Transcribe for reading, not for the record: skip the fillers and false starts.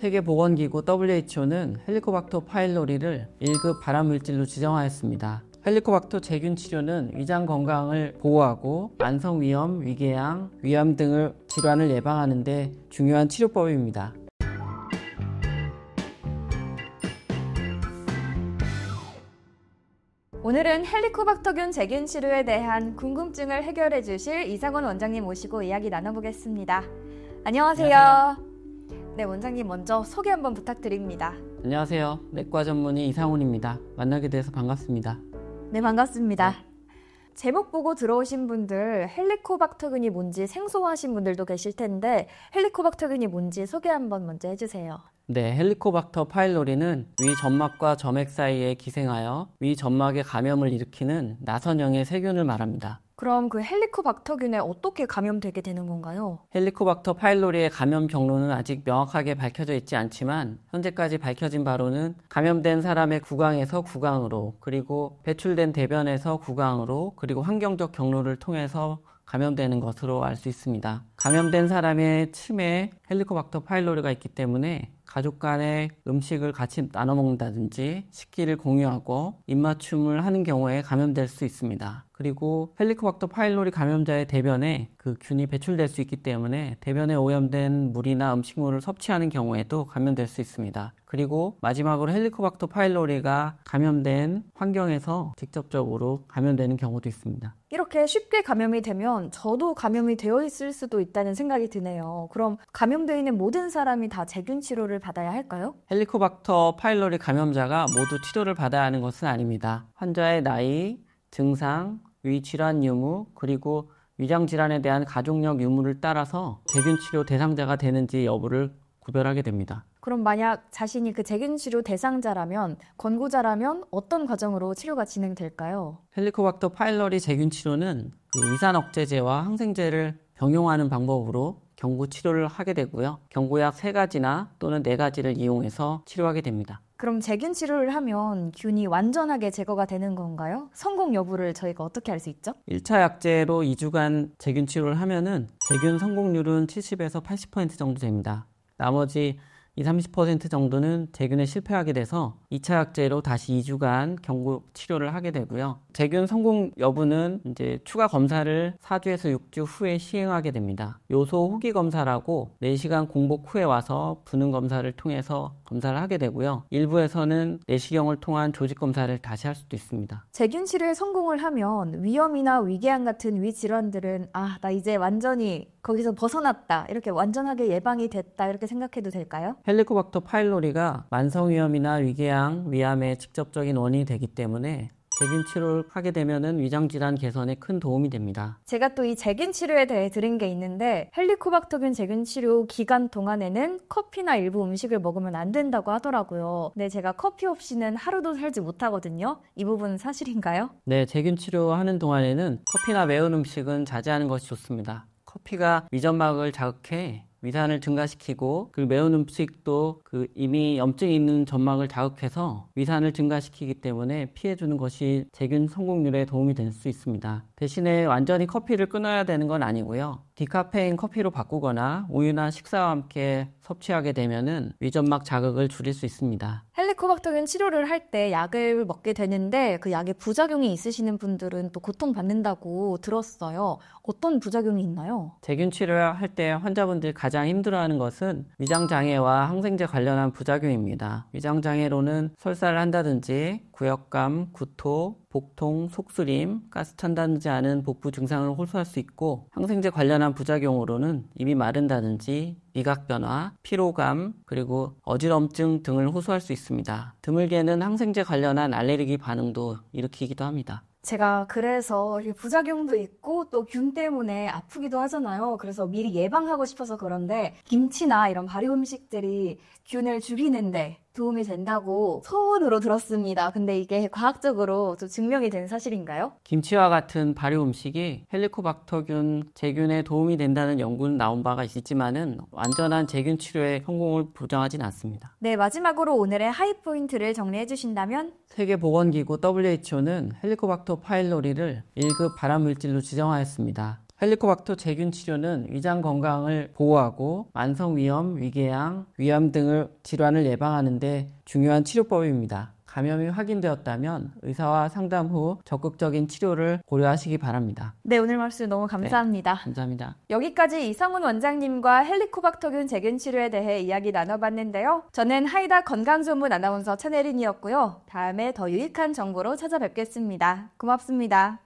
세계보건기구 WHO는 헬리코박터 파일로리를 1급 발암물질로 지정하였습니다. 헬리코박터 제균 치료는 위장 건강을 보호하고 만성위염, 위궤양, 위암 등의 질환을 예방하는 데 중요한 치료법입니다. 오늘은 헬리코박터균 제균 치료에 대한 궁금증을 해결해 주실 이상원 원장님 모시고 이야기 나눠보겠습니다. 안녕하세요. 네, 원장님 먼저 소개 한번 부탁드립니다. 안녕하세요. 내과 전문의 이상훈입니다. 만나게 돼서 반갑습니다. 네, 반갑습니다. 제목 보고 들어오신 분들 헬리코박터균이 뭔지 생소하신 분들도 계실 텐데 헬리코박터균이 뭔지 소개 한번 먼저 해주세요. 네, 헬리코박터 파일로리는 위 점막과 점액 사이에 기생하여 위 점막에 감염을 일으키는 나선형의 세균을 말합니다. 그럼 그 헬리코박터균에 어떻게 감염되게 되는 건가요? 헬리코박터 파일로리의 감염 경로는 아직 명확하게 밝혀져 있지 않지만 현재까지 밝혀진 바로는 감염된 사람의 구강에서 구강으로, 그리고 배출된 대변에서 구강으로, 그리고 환경적 경로를 통해서 감염되는 것으로 알 수 있습니다. 감염된 사람의 침에 헬리코박터 파일로리가 있기 때문에 가족 간에 음식을 같이 나눠 먹는다든지 식기를 공유하고 입맞춤을 하는 경우에 감염될 수 있습니다. 그리고 헬리코박터 파일로리 감염자의 대변에 그 균이 배출될 수 있기 때문에 대변에 오염된 물이나 음식물을 섭취하는 경우에도 감염될 수 있습니다. 그리고 마지막으로 헬리코박터 파일로리가 감염된 환경에서 직접적으로 감염되는 경우도 있습니다. 이렇게 쉽게 감염이 되면 저도 감염이 되어 있을 수도 있다는 생각이 드네요. 그럼 감염되어 있는 모든 사람이 다 제균 치료를 받아야 할까요? 헬리코박터 파일로리 감염자가 모두 치료를 받아야 하는 것은 아닙니다. 환자의 나이, 증상, 위 질환 유무, 그리고 위장 질환에 대한 가족력 유무를 따라서 제균 치료 대상자가 되는지 여부를 구별하게 됩니다. 그럼 만약 자신이 그 제균 치료 대상자라면, 권고자라면 어떤 과정으로 치료가 진행될까요? 헬리코박터 파일로리 제균 치료는 위산 억제제와 항생제를 병용하는 방법으로 경구 치료를 하게 되고요. 경구약 3가지나 또는 4가지를 이용해서 치료하게 됩니다. 그럼 제균 치료를 하면 균이 완전하게 제거가 되는 건가요? 성공 여부를 저희가 어떻게 알 수 있죠? 1차 약제로 2주간 제균 치료를 하면은 제균 성공률은 70에서 80% 정도 됩니다. 나머지 20-30% 정도는 제균에 실패하게 돼서 2차 약제로 다시 2주간 경구 치료를 하게 되고요. 제균 성공 여부는 이제 추가 검사를 4주에서 6주 후에 시행하게 됩니다. 요소 후기 검사라고 4시간 공복 후에 와서 부능 검사를 통해서 검사를 하게 되고요. 일부에서는 내시경을 통한 조직 검사를 다시 할 수도 있습니다. 제균 치료에 성공을 하면 위염이나 위궤양 같은 위 질환들은 나 이제 완전히 거기서 벗어났다, 이렇게 완전하게 예방이 됐다, 이렇게 생각해도 될까요? 헬리코박터 파일로리가 만성위염이나 위궤양, 위암의 직접적인 원인이 되기 때문에 제균 치료를 하게 되면은 위장 질환 개선에 큰 도움이 됩니다. 제가 또 이 제균 치료에 대해 들은 게 있는데 헬리코박터균 제균 치료 기간 동안에는 커피나 일부 음식을 먹으면 안 된다고 하더라고요. 근데 제가 커피 없이는 하루도 살지 못하거든요. 이 부분은 사실인가요? 네, 제균 치료하는 동안에는 커피나 매운 음식은 자제하는 것이 좋습니다. 커피가 위점막을 자극해 위산을 증가시키고, 그 매운 음식도 그 이미 염증이 있는 점막을 자극해서 위산을 증가시키기 때문에 피해주는 것이 제균 성공률에 도움이 될 수 있습니다. 대신에 완전히 커피를 끊어야 되는 건 아니고요. 디카페인 커피로 바꾸거나 우유나 식사와 함께 섭취하게 되면은 위점막 자극을 줄일 수 있습니다. 헬리코박터균 치료를 할 때 약을 먹게 되는데 그 약에 부작용이 있으시는 분들은 또 고통받는다고 들었어요. 어떤 부작용이 있나요? 제균 치료할 때 환자분들이 가장 힘들어하는 것은 위장장애와 항생제 관련한 부작용입니다. 위장장애로는 설사를 한다든지 구역감, 구토, 복통, 속쓰림, 가스 찬다든지 않은 복부 증상을 호소할 수 있고, 항생제 관련한 부작용으로는 입이 마른다든지 미각 변화, 피로감, 그리고 어지럼증 등을 호소할 수 있습니다. 드물게는 항생제 관련한 알레르기 반응도 일으키기도 합니다. 제가 그래서 부작용도 있고 또 균 때문에 아프기도 하잖아요. 그래서 미리 예방하고 싶어서 그런데 김치나 이런 발효 음식들이 균을 죽이는데 도움이 된다고 소문으로 들었습니다. 근데 이게 과학적으로 좀 증명이 된 사실인가요? 김치와 같은 발효 음식이 헬리코박터균 제균에 도움이 된다는 연구는 나온 바가 있지만은 완전한 제균 치료의 성공을 보장하진 않습니다. 네, 마지막으로 오늘의 하이포인트를 정리해 주신다면? 세계보건기구 WHO는 헬리코박터 파일로리를 1급 발암물질로 지정하였습니다. 헬리코박터 세균 치료는 위장 건강을 보호하고 만성위염, 위궤양, 위암 등을 질환을 예방하는 데 중요한 치료법입니다. 감염이 확인되었다면 의사와 상담 후 적극적인 치료를 고려하시기 바랍니다. 네, 오늘 말씀 너무 감사합니다. 네, 감사합니다. 여기까지 이성훈 원장님과 헬리코박터균 세균 치료에 대해 이야기 나눠봤는데요. 저는 하이다 건강전문 아나운서 천혜린이었고요. 다음에 더 유익한 정보로 찾아뵙겠습니다. 고맙습니다.